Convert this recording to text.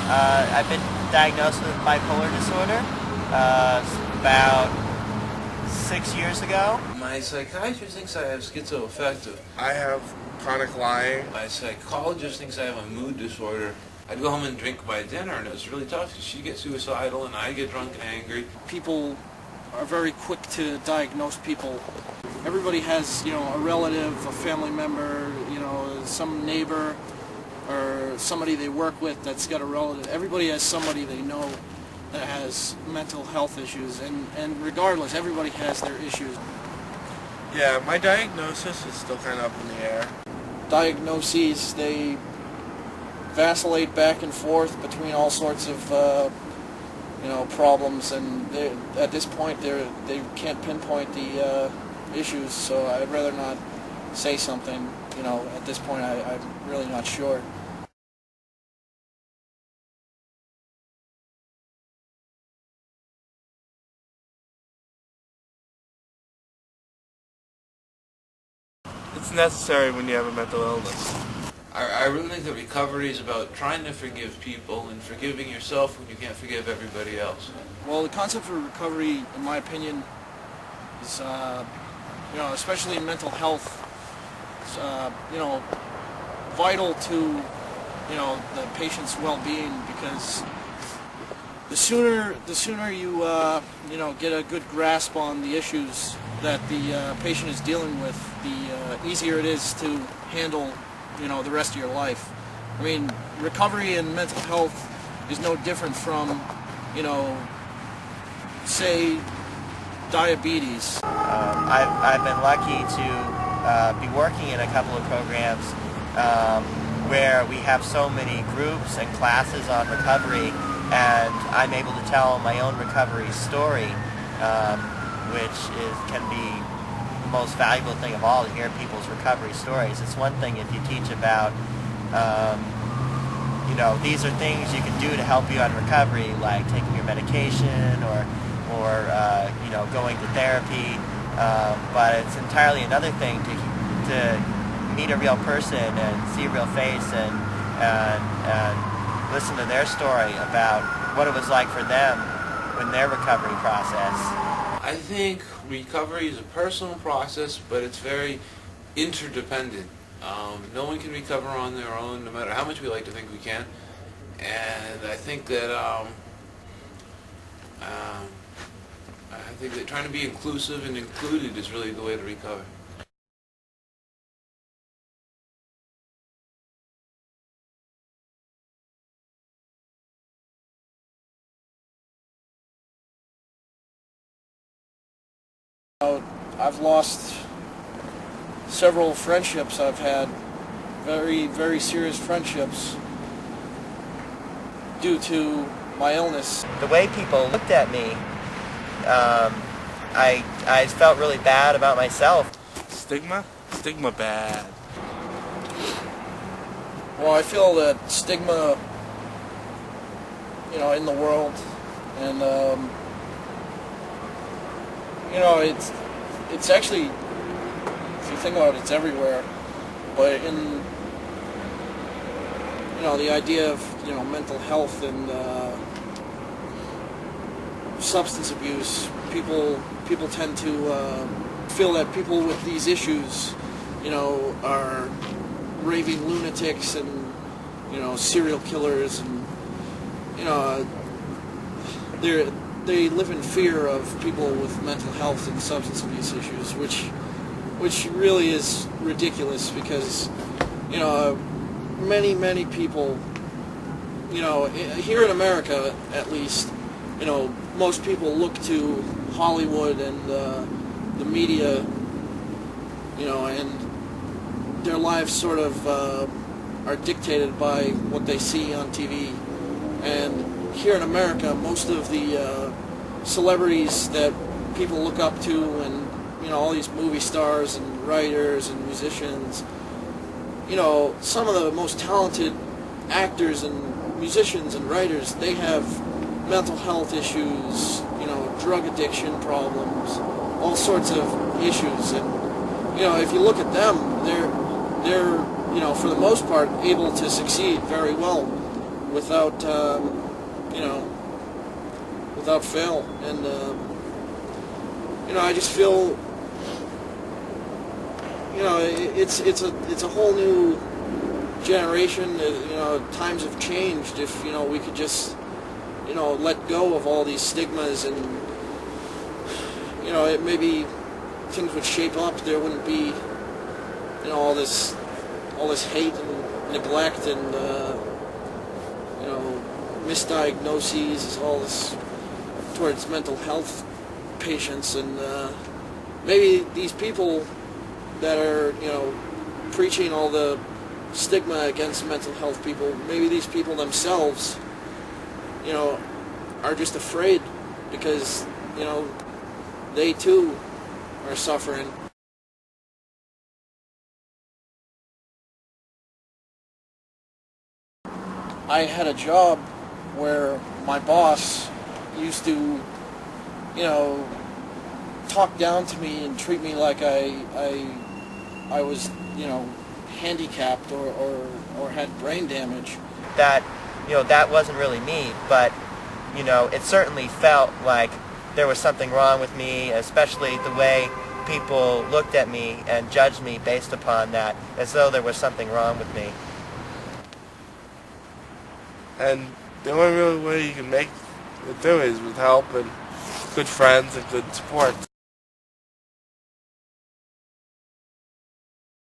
I've been diagnosed with bipolar disorder about 6 years ago. My psychiatrist thinks I have schizoaffective. I have chronic lying. My psychologist thinks I have a mood disorder. I'd go home and drink my dinner, and it was really tough because she'd get suicidal and I'd get drunk and angry. People are very quick to diagnose people. Everybody has, a relative, a family member, some neighbor, or somebody they work with that's got a relative. Everybody has somebody they know that has mental health issues, and regardless, everybody has their issues. Yeah, my diagnosis is still kind of up in the air. Diagnoses, they vacillate back and forth between all sorts of problems, and at this point they can't pinpoint the issues, so I'd rather not say something. At this point I'm really not sure. It's necessary when you have a mental illness. I really think that recovery is about trying to forgive people and forgiving yourself when you can't forgive everybody else. Well, the concept of recovery, in my opinion, is, especially in mental health, is, vital to, the patient's well-being, because the sooner you, get a good grasp on the issues that the patient is dealing with, the easier it is to handle the rest of your life. I mean, recovery in mental health is no different from, say, diabetes. I've been lucky to be working in a couple of programs where we have so many groups and classes on recovery, and I'm able to tell my own recovery story, which can be the most valuable thing of all, to hear people's recovery stories. It's one thing if you teach about, these are things you can do to help you out in recovery, like taking your medication or going to therapy, but it's entirely another thing to meet a real person and see a real face and listen to their story about what it was like for them in their recovery process. I think recovery is a personal process, but it's very interdependent. No one can recover on their own, no matter how much we like to think we can. And I think that trying to be inclusive and included is really the way to recover. I've lost several friendships I've had, very, very serious friendships, due to my illness. The way people looked at me, I felt really bad about myself. Stigma? Stigma bad. Well, I feel that stigma, in the world, and it's actually, if you think about it, it's everywhere. But in, the idea of, mental health and substance abuse, people tend to feel that people with these issues, are raving lunatics and, serial killers, and, they live in fear of people with mental health and substance abuse issues, which really is ridiculous, because, many people, here in America at least, most people look to Hollywood and the media, and their lives sort of are dictated by what they see on TV. And here in America, most of the celebrities that people look up to, and all these movie stars and writers and musicians, some of the most talented actors and musicians and writers, they have mental health issues, drug addiction problems, all sorts of issues. And if you look at them, they're for the most part able to succeed very well, without without fail. And I just feel it's a whole new generation. Times have changed. If we could just let go of all these stigmas, and maybe things would shape up. There wouldn't be all this hate and neglect and misdiagnoses, all this towards mental health patients. And maybe these people that are preaching all the stigma against mental health people, maybe these people themselves are just afraid because they too are suffering. I had a job where my boss used to talk down to me and treat me like I was handicapped or had brain damage. That that wasn't really me, but it certainly felt like there was something wrong with me, especially the way people looked at me and judged me based upon that, as though there was something wrong with me. And the only real way you can make it through is with help and good friends and good support.